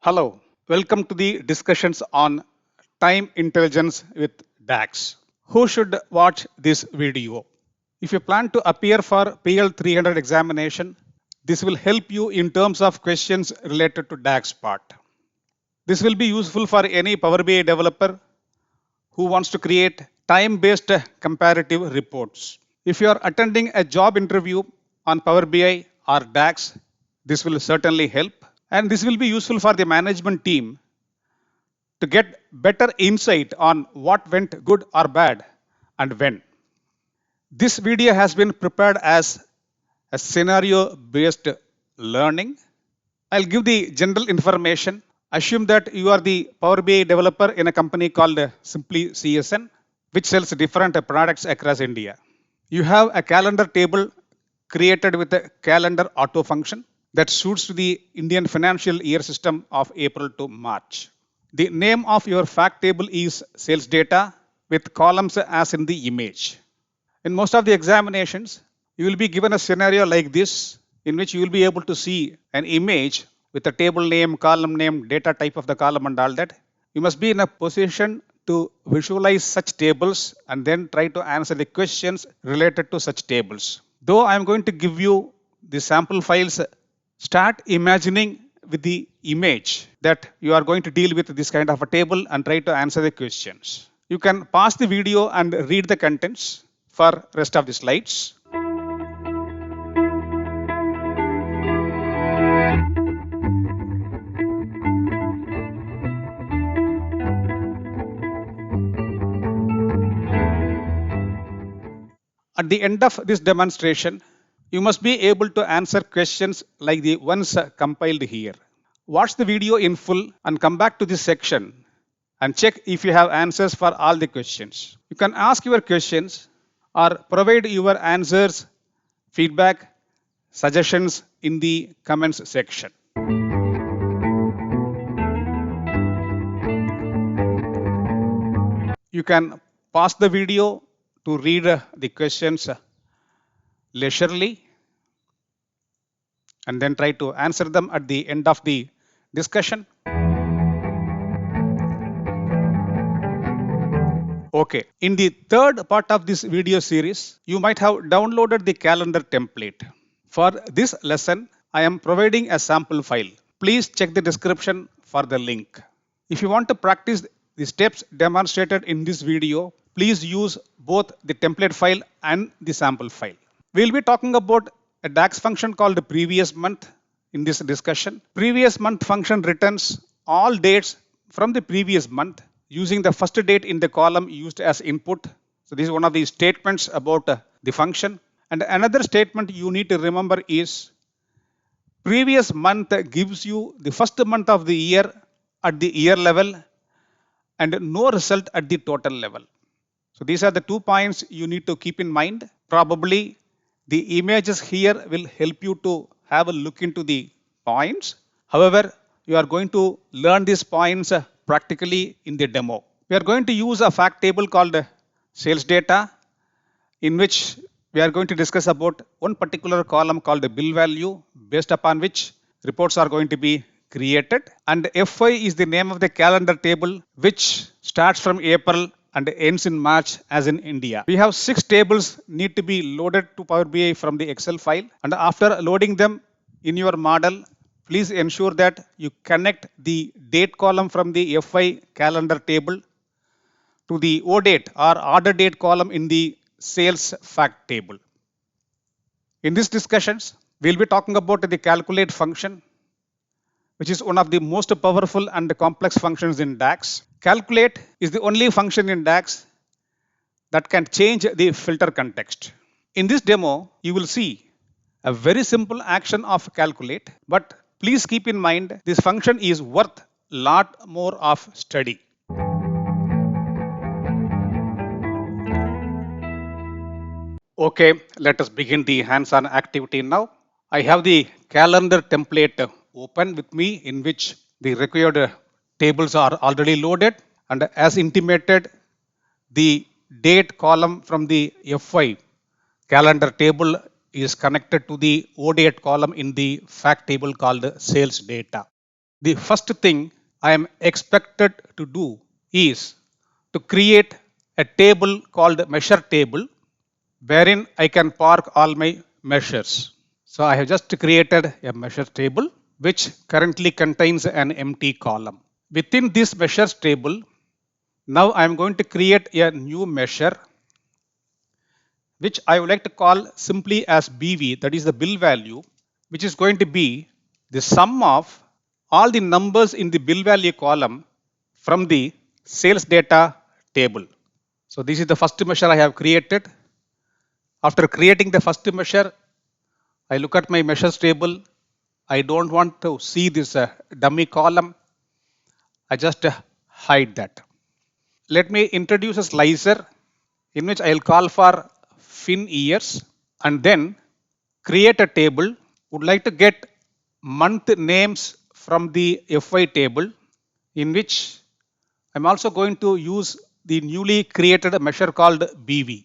Hello, welcome to the discussions on time intelligence with DAX. Who should watch this video? If you plan to appear for PL 300 examination, this will help you in terms of questions related to DAX part. This will be useful for any Power BI developer who wants to create time-based comparative reports. If you are attending a job interview on Power BI or DAX, this will certainly help. And this will be useful for the management team to get better insight on what went good or bad and when. This video has been prepared as a scenario-based learning. I'll give the general information. Assume that you are the Power BI developer in a company called Simply CSN, which sells different products across India. You have a calendar table created with a calendar auto function that suits to the Indian financial year system of April to March. The name of your fact table is sales data with columns as in the image. In most of the examinations, you will be given a scenario like this in which you will be able to see an image with a table name, column name, data type of the column and all that. You must be in a position to visualize such tables and then try to answer the questions related to such tables. Though I am going to give you the sample files, start imagining with the image that you are going to deal with this kind of a table and try to answer the questions. You can pause the video and read the contents for rest of the slides. At the end of this demonstration, you must be able to answer questions like the ones compiled here. Watch the video in full and come back to this section and check if you have answers for all the questions. You can ask your questions or provide your answers, feedback, suggestions in the comments section. You can pause the video to read the questions leisurely and then try to answer them at the end of the discussion. Okay, in the third part of this video series, you might have downloaded the calendar template. For this lesson, I am providing a sample file. Please check the description for the link. If you want to practice the steps demonstrated in this video, please use both the template file and the sample file. We'll be talking about a DAX function called previous month in this discussion. Previous month function returns all dates from the previous month using the first date in the column used as input. So this is one of the statements about the function. And another statement you need to remember is previous month gives you the first month of the year at the year level and no result at the total level. So these are the 2 points you need to keep in mind. Probably the images here will help you to have a look into the points. However, you are going to learn these points practically in the demo. We are going to use a fact table called sales data, in which we are going to discuss about one particular column called the bill value, based upon which reports are going to be created. And FY is the name of the calendar table, which starts from April and ends in March as in India. We have 6 tables need to be loaded to Power BI from the Excel file. And after loading them in your model, please ensure that you connect the date column from the FY calendar table to the O date or order date column in the sales fact table. In these discussions, we'll be talking about the calculate function, which is one of the most powerful and complex functions in DAX. Calculate is the only function in DAX that can change the filter context. In this demo, you will see a very simple action of calculate, but please keep in mind this function is worth lot more of study. Okay, let us begin the hands-on activity now. I have the calendar template open with me, in which the required tables are already loaded, and as intimated, the date column from the FY calendar table is connected to the O date column in the fact table called sales data. the first thing I am expected to do is to create a table called measure table wherein I can park all my measures. So I have just created a measure table which currently contains an empty column. Within this measures table, now I am going to create a new measure which I would like to call simply as BV, that is the bill value, which is going to be the sum of all the numbers in the bill value column from the sales data table. So this is the first measure I have created. After creating the first measure, I look at my measures table. I don't want to see this dummy column. I just hide that. Let me introduce a slicer in which I'll call for fin years and then create a table. Would like to get month names from the FY table, in which I'm also going to use the newly created measure called BV.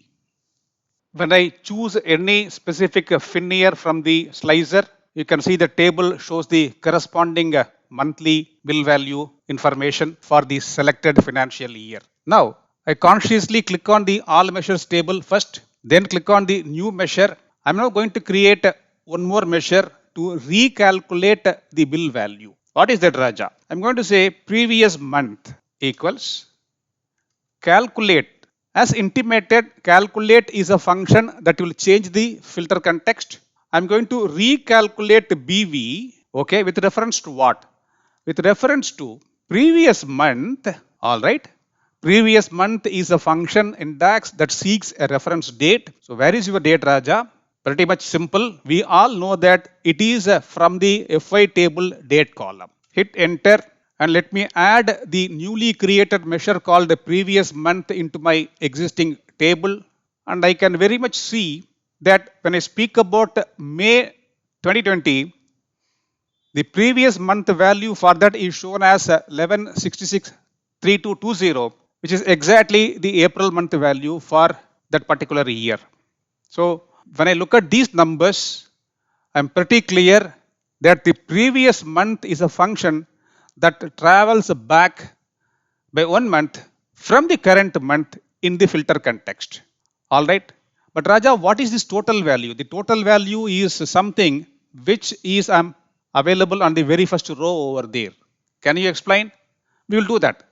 When I choose any specific fin year from the slicer, you can see the table shows the corresponding monthly bill value information for the selected financial year. Now, I consciously click on the all measures table first, then click on the new measure. I'm now going to create one more measure to recalculate the bill value. What is that, Raja? I'm going to say previous month equals calculate. As intimated, calculate is a function that will change the filter context. I'm going to recalculate BV, okay, with reference to what? With reference to previous month, all right. Previous month is a function in DAX that seeks a reference date. So where is your date, Raja? Pretty much simple. We all know that it is from the FY table date column. Hit enter. And let me add the newly created measure called the previous month into my existing table. And I can very much see that when I speak about May 2020, the previous month value for that is shown as 11663220, which is exactly the April month value for that particular year. So when I look at these numbers, I'm pretty clear that the previous month is a function that travels back by 1 month from the current month in the filter context. All right. But Raja, what is this total value? The total value is something which is available on the very first row over there. Can you explain? We will do that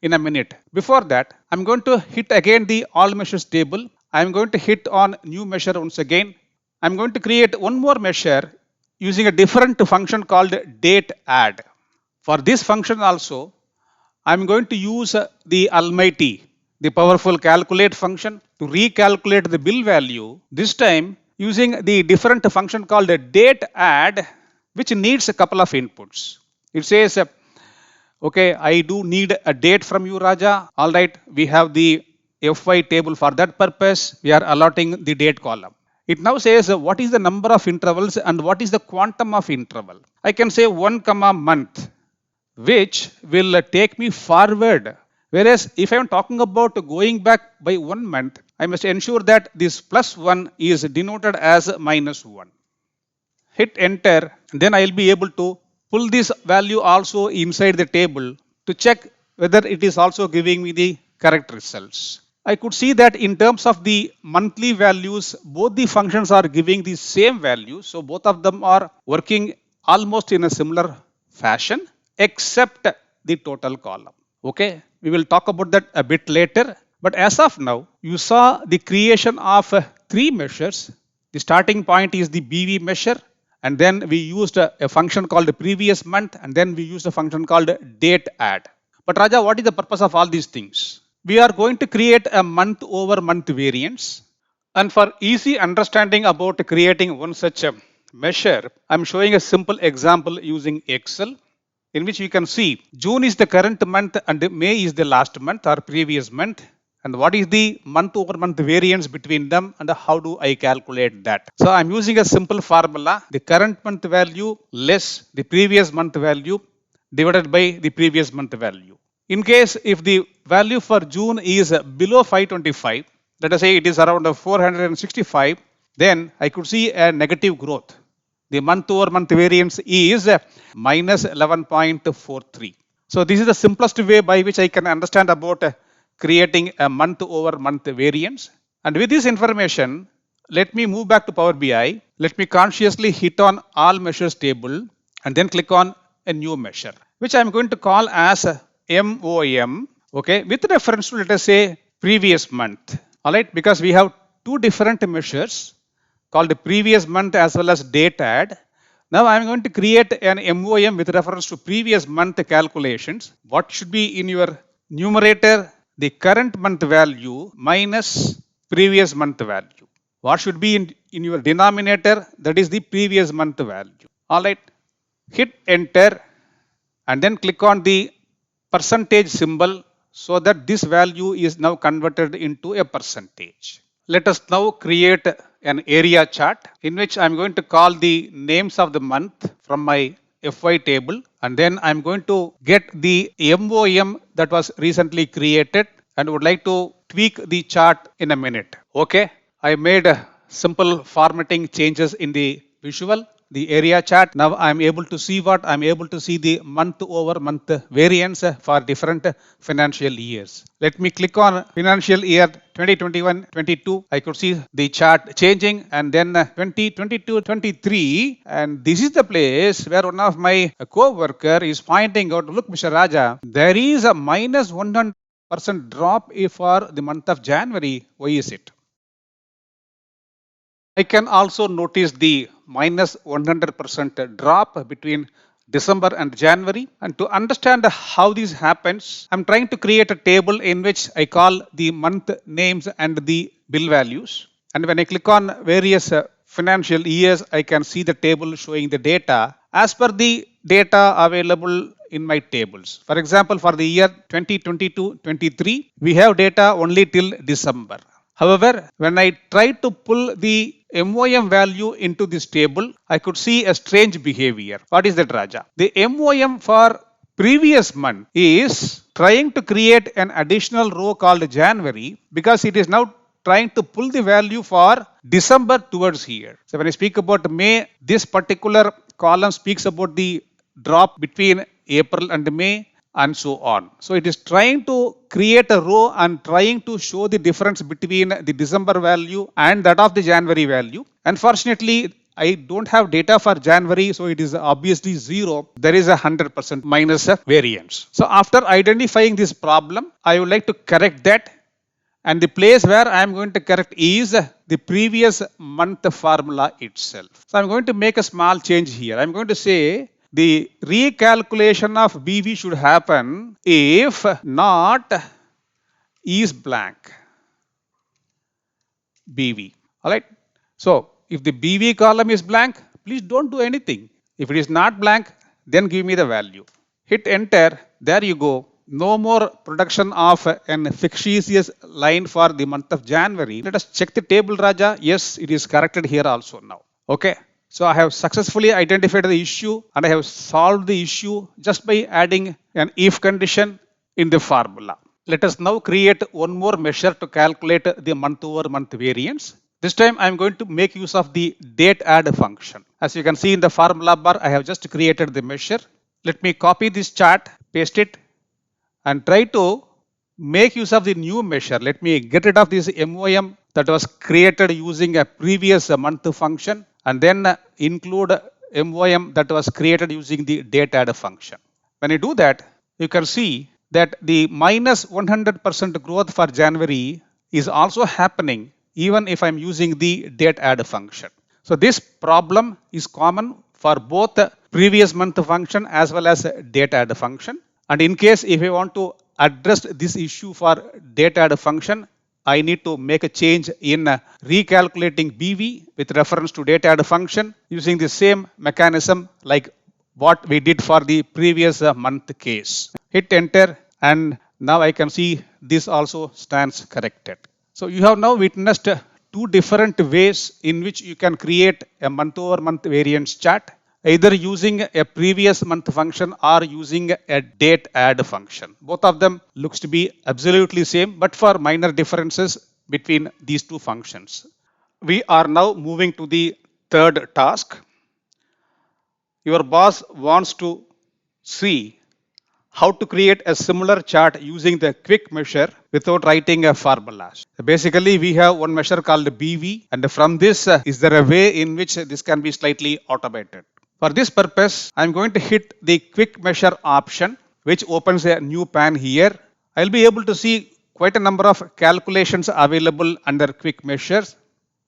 in a minute. Before that, I'm going to hit again the all measures table. I'm going to hit on new measure once again. I'm going to create one more measure using a different function called DATEADD. For this function also, I'm going to use the almighty, the powerful calculate function to recalculate the bill value. This time using the different function called DATEADD, which needs a couple of inputs. It says, okay, I do need a date from you, Raja. All right, we have the FY table for that purpose. We are allotting the date column. It now says what is the number of intervals and what is the quantum of interval. I can say 1, month, which will take me forward. Whereas if I am talking about going back by 1 month, I must ensure that this +1 is denoted as -1. Hit enter, and then I will be able to pull this value also inside the table to check whether it is also giving me the correct results. I could see that in terms of the monthly values, both the functions are giving the same value. So both of them are working almost in a similar fashion, except the total column. Okay, we will talk about that a bit later. But as of now, you saw the creation of 3 measures. The starting point is the BV measure. And then we used a function called the previous month. And then we used a function called DATEADD. But Raja, what is the purpose of all these things? We are going to create a month over month variance. And for easy understanding about creating one such a measure, I'm showing a simple example using Excel, in which you can see June is the current month and May is the last month or previous month. And what is the month over month variance between them and how do I calculate that? So I'm using a simple formula, the current month value less the previous month value divided by the previous month value. In case if the value for June is below 525, let us say it is around 465, then I could see a negative growth. the month over month variance is minus 11.43. So this is the simplest way by which I can understand about creating a month over month variance. And with this information, let me move back to Power BI. Let me consciously hit on all measures table and then click on a new measure, which I'm going to call as MOM, okay, with reference to, let us say, previous month. All right, because we have two different measures called the previous month as well as DATEADD. Now I'm going to create an MOM with reference to previous month calculations. What should be in your numerator? The current month value minus previous month value. What should be in your denominator? That is the previous month value. All right, hit enter and then click on the percentage symbol so that this value is now converted into a percentage. Let us now create an area chart in which I'm going to call the names of the month from my FY table, and then I'm going to get the MOM that was recently created and would like to tweak the chart in a minute. Okay, I made simple formatting changes in the visual, the area chart. Now I'm able to see what? I'm able to see the month over month variance for different financial years. Let me click on financial year 2021-22. I could see the chart changing, and then 2022-23, and this is the place where one of my co-worker is pointing out, look, Mr. Raja, there is a minus 100% drop for the month of January. Why is it? I can also notice the minus 100% drop between December and January. And to understand how this happens, I'm trying to create a table in which I call the month names and the bill values. And when I click on various financial years, I can see the table showing the data as per the data available in my tables. For example, for the year 2022-23, we have data only till December. However, when I try to pull the MOM value into this table, I could see a strange behavior. What is that, Raja? The MOM for previous month is trying to create an additional row called January because it is now trying to pull the value for December towards here. So when I speak about May, this particular column speaks about the drop between April and May, and so on. So it is trying to create a row and trying to show the difference between the December value and that of the January value. Unfortunately, I don't have data for January, so it is obviously zero. There is 100% minus variance. So after identifying this problem, I would like to correct that. And the place where I am going to correct is the previous month formula itself. So I'm going to make a small change here. I'm going to say the recalculation of BV should happen if not is blank BV. All right. So if the BV column is blank, please don't do anything. If it is not blank, then give me the value. Hit enter. There you go. No more production of an fictitious line for the month of January. Let us check the table, Raja. Yes, it is corrected here also now. Okay. So I have successfully identified the issue and I have solved the issue just by adding an if condition in the formula. Let us now create one more measure to calculate the month over month variance. This time I am going to make use of the DATEADD function. As you can see in the formula bar, I have just created the measure. Let me copy this chart, paste it, and try to make use of the new measure. Let me get rid of this MOM that was created using a previous month function, and then include MOM that was created using the DATEADD function. When I do that, you can see that the minus 100% growth for January is also happening even if I'm using the DATEADD function. So this problem is common for both previous month function as well as DATEADD function. And in case if I want to address this issue for DATEADD function, I need to make a change in recalculating BV with reference to DATEADD function using the same mechanism like what we did for the previous month case. Hit enter and now I can see this also stands corrected. So you have now witnessed two different ways in which you can create a month over month variance chart, either using a previous month function or using a DATEADD function. Both of them looks to be absolutely same, but for minor differences between these two functions. We are now moving to the third task. your boss wants to see how to create a similar chart using the quick measure without writing a formula. Basically, we have one measure called BV, and from this, is there a way in which this can be slightly automated? For this purpose, I'm going to hit the quick measure option, which opens a new pane here. I'll be able to see quite a number of calculations available under quick measures.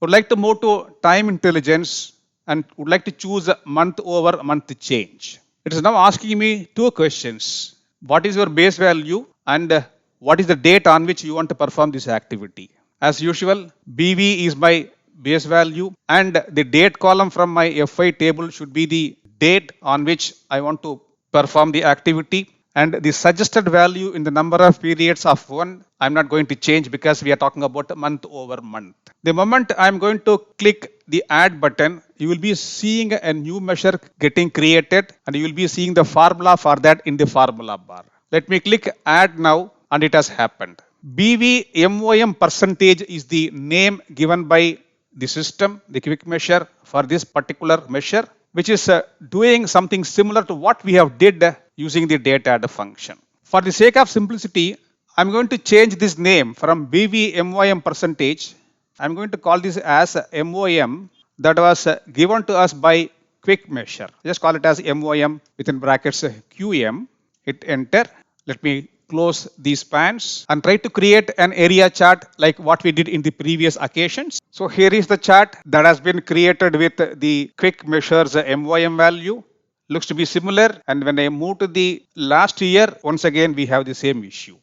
Would like to move to time intelligence and would like to choose month over month change. It is now asking me two questions. What is your base value and what is the date on which you want to perform this activity? As usual, BV is my base value and the date column from my FI table should be the date on which I want to perform the activity, and the suggested value in the number of periods of 1 I'm not going to change because we are talking about month over month. The moment I'm going to click the add button, you will be seeing a new measure getting created and you will be seeing the formula for that in the formula bar. Let me click add now and it has happened. BVMOM percentage is the name given by the system, the quick measure for this particular measure, which is doing something similar to what we have did using the DATEADD function. For the sake of simplicity, I'm going to change this name from BVMOM percentage. I'm going to call this as MOM that was given to us by quick measure. Just call it as MOM within brackets QM. Hit enter. Let me close these pans and try to create an area chart like what we did in the previous occasions. So here is the chart that has been created with the quick measures MOM value. Looks to be similar, and when I move to the last year, once again we have the same issue.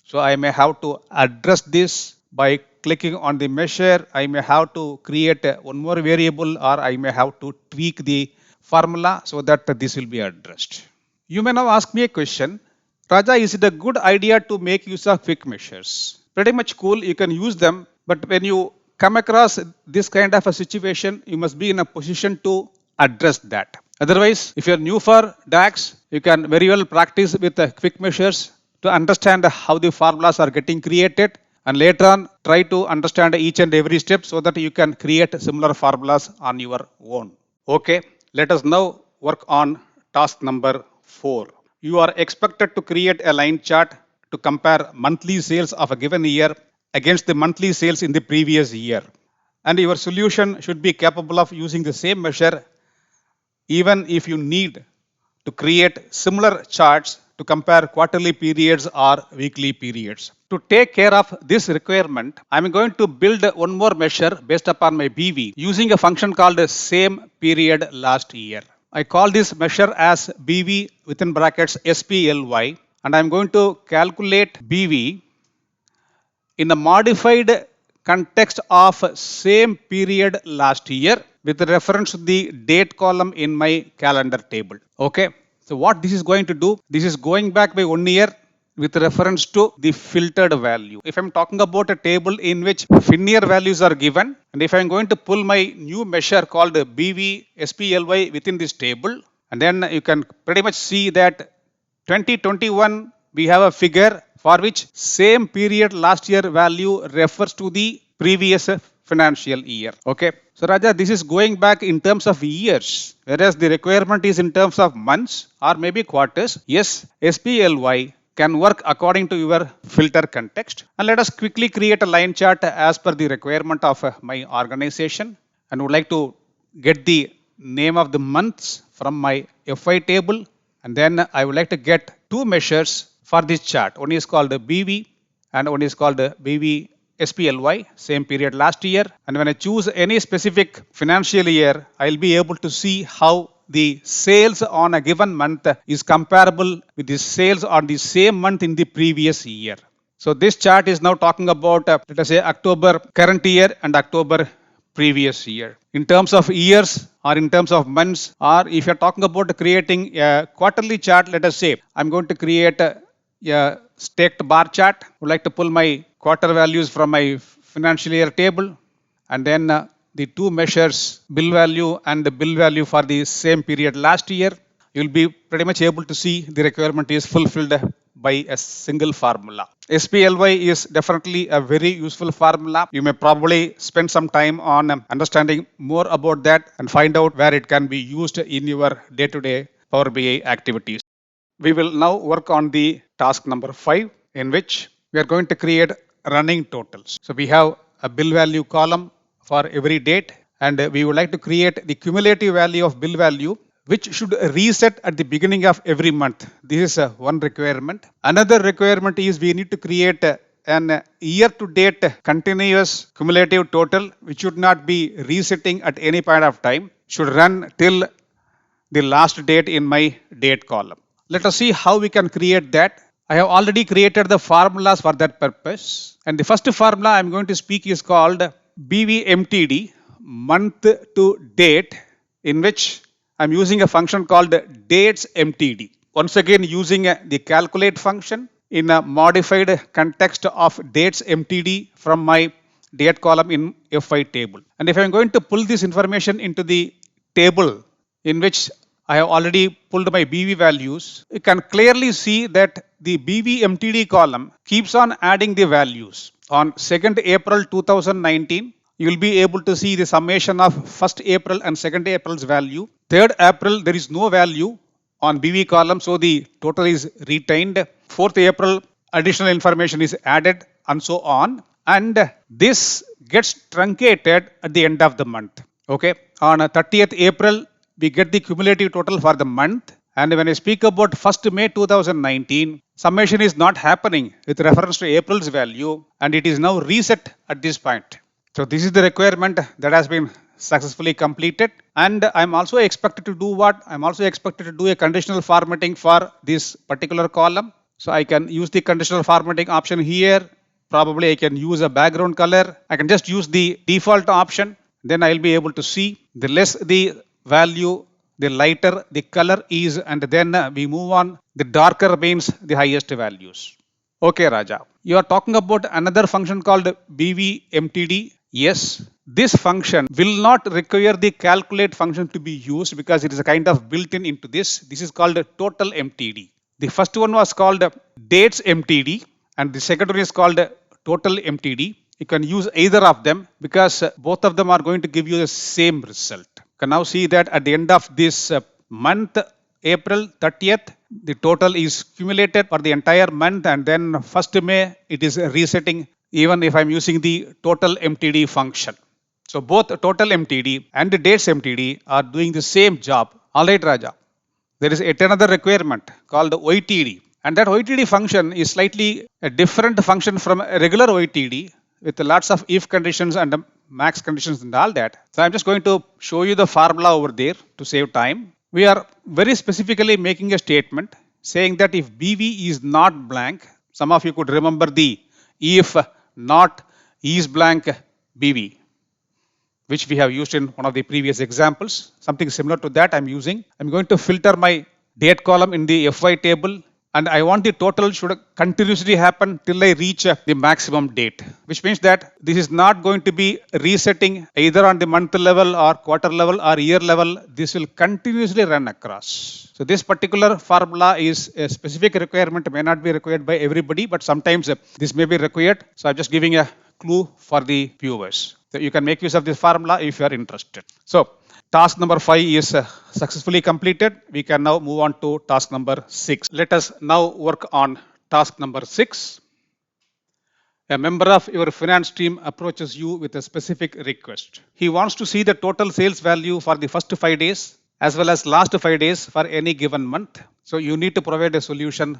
So I may have to address this by clicking on the measure. I may have to create one more variable, or I may have to tweak the formula so that this will be addressed. You may now ask me a question. Raja, is it a good idea to make use of quick measures? Pretty much cool, you can use them, but when you come across this kind of a situation, you must be in a position to address that. Otherwise, if you're new for DAX, you can very well practice with the quick measures to understand how the formulas are getting created, and later on try to understand each and every step so that you can create similar formulas on your own. Okay, let us now work on task number 4. You are expected to create a line chart to compare monthly sales of a given year against the monthly sales in the previous year. And your solution should be capable of using the same measure even if you need to create similar charts to compare quarterly periods or weekly periods. To take care of this requirement, I'm going to build one more measure based upon my BV using a function called SAMEPERIODLASTYEAR. I call this measure as BV within brackets SPLY, and I'm going to calculate BV in the modified context of same period last year with reference to the date column in my calendar table. Okay. So what this is going to do, this is going back by 1 year with reference to the filtered value. If I'm talking about a table in which FINYEAR values are given, and if I'm going to pull my new measure called BV SPLY within this table, and then you can pretty much see that 2021 we have a figure for which same period last year value refers to the previous financial year. Okay. So Raja, this is going back in terms of years, whereas the requirement is in terms of months or maybe quarters. Yes, SPLY can work according to your filter context. And let us quickly create a line chart as per the requirement of my organization. And would like to get the name of the months from my FI table. And then I would like to get two measures for this chart. One is called BV and one is called BV SPLY, same period last year. And when I choose any specific financial year, I'll be able to see how the sales on a given month is comparable with the sales on the same month in the previous year. So this chart is now talking about, let us say, October current year and October previous year. In terms of years or in terms of months, or if you're talking about creating a quarterly chart, let us say, I'm going to create a staked bar chart. I would like to pull my quarter values from my financial year table, and then the two measures, bill value and the bill value for the same period last year. You'll be pretty much able to see the requirement is fulfilled by a single formula. SPLY is definitely a very useful formula. You may probably spend some time on understanding more about that and find out where it can be used in your day-to-day Power BI activities. We will now work on the task number 5, in which we are going to create running totals. So we have a bill value column for every date, and we would like to create the cumulative value of bill value, which should reset at the beginning of every month. This is one requirement. Another requirement is we need to create an year-to-date continuous cumulative total, which should not be resetting at any point of time, should run till the last date in my date column. Let us see how we can create that. I have already created the formulas for that purpose. And the first formula I am going to speak is called BVMTD, month to date, in which I am using a function called DATESMTD. Once again, using the calculate function in a modified context of DATESMTD from my date column in FI table. And if I am going to pull this information into the table in which I have already pulled my BV values, you can clearly see that the BVMTD column keeps on adding the values. On 2nd April 2019, you will be able to see the summation of 1st April and 2nd April's value. 3rd April, there is no value on BV column, so the total is retained. 4th April, additional information is added, and so on. And this gets truncated at the end of the month. Okay. On 30th April, we get the cumulative total for the month. And when I speak about 1st May 2019, summation is not happening with reference to April's value, and it is now reset at this point. So this is the requirement that has been successfully completed. And I'm also expected to do what? I'm also expected to do a conditional formatting for this particular column. So I can use the conditional formatting option here. Probably I can use a background color. I can just use the default option. Then I'll be able to see the less the value, the lighter the color is, and then we move on. The darker means the highest values. Okay, Raja. You are talking about another function called BVMTD. Yes, this function will not require the calculate function to be used because it is a kind of built-in into this. This is called TOTALMTD. The first one was called DATESMTD, and the second one is called TOTALMTD. You can use either of them because both of them are going to give you the same result. You can now see that at the end of this month, April 30th, the total is cumulated for the entire month, and then 1st May, it is resetting even if I'm using the TOTALMTD function. So both TOTALMTD and the DATESMTD are doing the same job. Alright, Raja. There is yet another requirement called YTD, and that YTD function is slightly a different function from a regular YTD with lots of if conditions and max conditions and all that. So I'm just going to show you the formula over there to save time. We are very specifically making a statement saying that if BV is not blank, some of you could remember the if not is blank BV, which we have used in one of the previous examples. Something similar to that I'm using. I'm going to filter my date column in the FY table, and I want the total should continuously happen till I reach the maximum date, which means that this is not going to be resetting either on the month level or quarter level or year level. This will continuously run across. So this particular formula is a specific requirement, may not be required by everybody, but sometimes this may be required. So I'm just giving a clue for the viewers. So you can make use of this formula if you are interested. So task number 5 is successfully completed. We can now move on to task number 6. Let us now work on task number 6. A member of your finance team approaches you with a specific request. He wants to see the total sales value for the first 5 days as well as last 5 days for any given month. So you need to provide a solution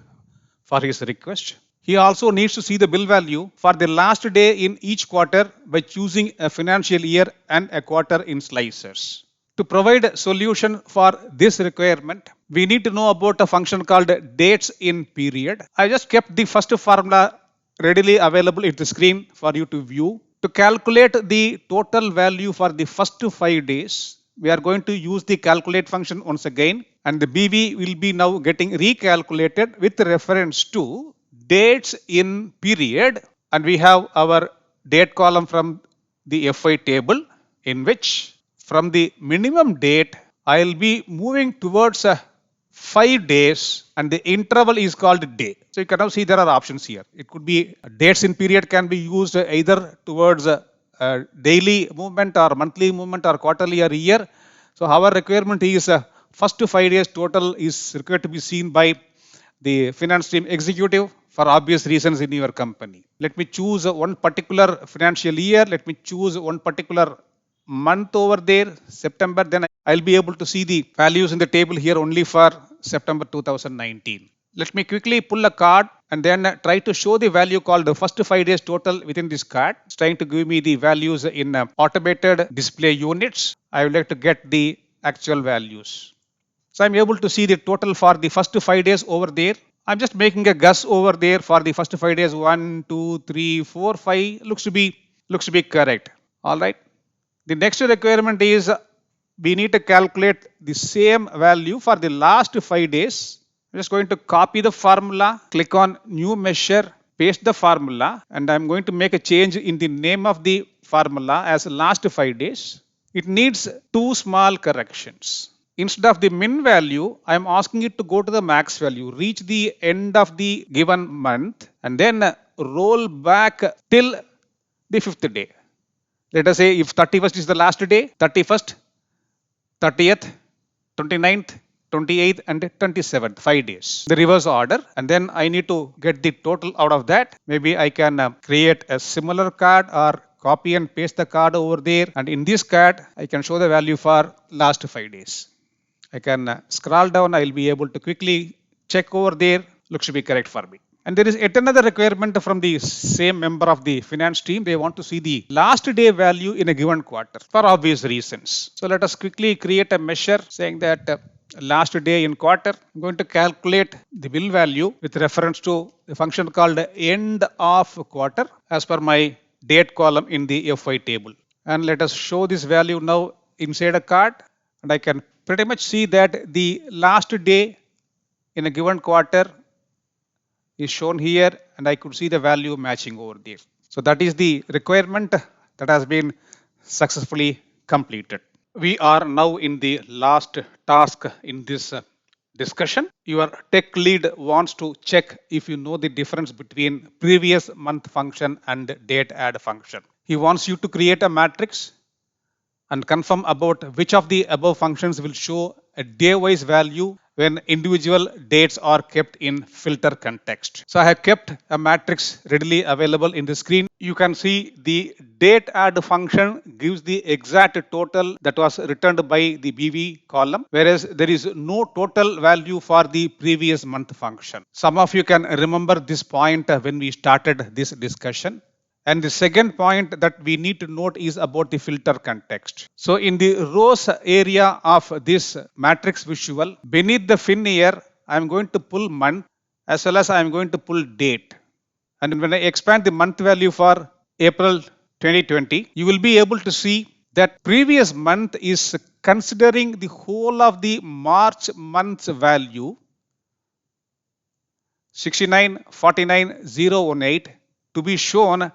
for his request. He also needs to see the bill value for the last day in each quarter by choosing a financial year and a quarter in slices. To provide a solution for this requirement, we need to know about a function called DATESINPERIOD. I just kept the first formula readily available in the screen for you to view. To calculate the total value for the first 5 days, we are going to use the calculate function once again, and the BV will be now getting recalculated with reference to dates in period, and we have our date column from the FI table, in which from the minimum date I will be moving towards 5 days and the interval is called day. So you can now see there are options here. It could be dates in period can be used either towards daily movement or monthly movement or quarterly or year. So our requirement is first 5 days total is required to be seen by the finance team executive for obvious reasons in your company. Let me choose one particular financial year. Let me choose one particular month over there, September. Then I'll be able to see the values in the table here only for September 2019. Let me quickly pull a card and then try to show the value called the first 5 days total within this card. It's trying to give me the values in automated display units. I would like to get the actual values. So I'm able to see the total for the first 5 days over there. I'm just making a guess over there for the first 5 days. 1, 2, 3, 4, 5 looks to be correct. All right. The next requirement is we need to calculate the same value for the last 5 days. I'm just going to copy the formula, click on new measure, paste the formula, and I'm going to make a change in the name of the formula as last 5 days. It needs 2 small corrections. Instead of the min value, I am asking it to go to the max value, reach the end of the given month, and then roll back till the 5th day. Let us say if 31st is the last day, 31st, 30th, 29th, 28th and 27th, 5 days. The reverse order, and then I need to get the total out of that. Maybe I can create a similar card or copy and paste the card over there, and in this card I can show the value for last 5 days. I can scroll down, I will be able to quickly check over there, looks to be correct for me. And there is yet another requirement from the same member of the finance team. They want to see the last day value in a given quarter for obvious reasons. So let us quickly create a measure saying that last day in quarter. I'm going to calculate the bill value with reference to a function called end of quarter as per my date column in the FI table. And let us show this value now inside a card, and I can pretty much see that the last day in a given quarter is shown here, and I could see the value matching over there. So that is the requirement that has been successfully completed. We are now in the last task in this discussion. Your tech lead wants to check if you know the difference between previous month function and DATEADD function. He wants you to create a matrix and confirm about which of the above functions will show a day-wise value when individual dates are kept in filter context. So I have kept a matrix readily available in the screen. You can see the DATEADD function gives the exact total that was returned by the BV column, whereas there is no total value for the previous month function. Some of you can remember this point when we started this discussion. And the second point that we need to note is about the filter context. So in the rows area of this matrix visual, beneath the fin here, I am going to pull month as well as I am going to pull date. And when I expand the month value for April 2020, you will be able to see that previous month is considering the whole of the March month's value 6949018 to be shown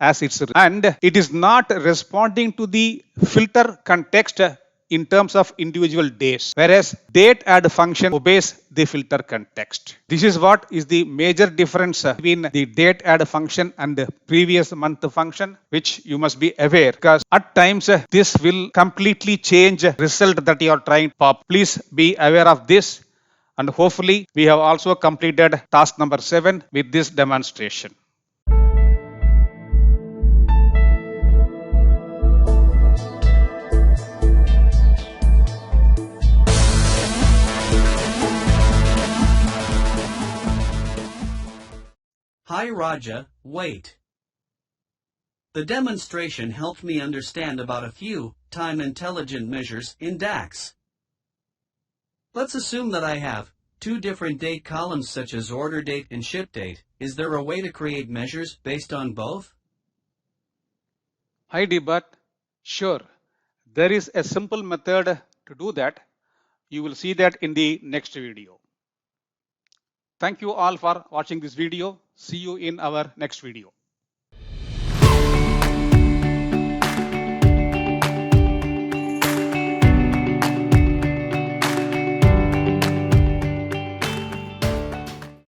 as its, and it is not responding to the filter context in terms of individual days, whereas DATEADD function obeys the filter context. This is what is the major difference between the DATEADD function and the previous month function, which you must be aware, because at times this will completely change result that you are trying to pop. Please be aware of this, and hopefully we have also completed task number 7 with this demonstration. Hi Raja, wait. The demonstration helped me understand about a few time-intelligent measures in DAX. Let's assume that I have 2 different date columns such as order date and ship date. Is there a way to create measures based on both? Hi Deepat, sure. There is a simple method to do that. You will see that in the next video. Thank you all for watching this video. See you in our next video.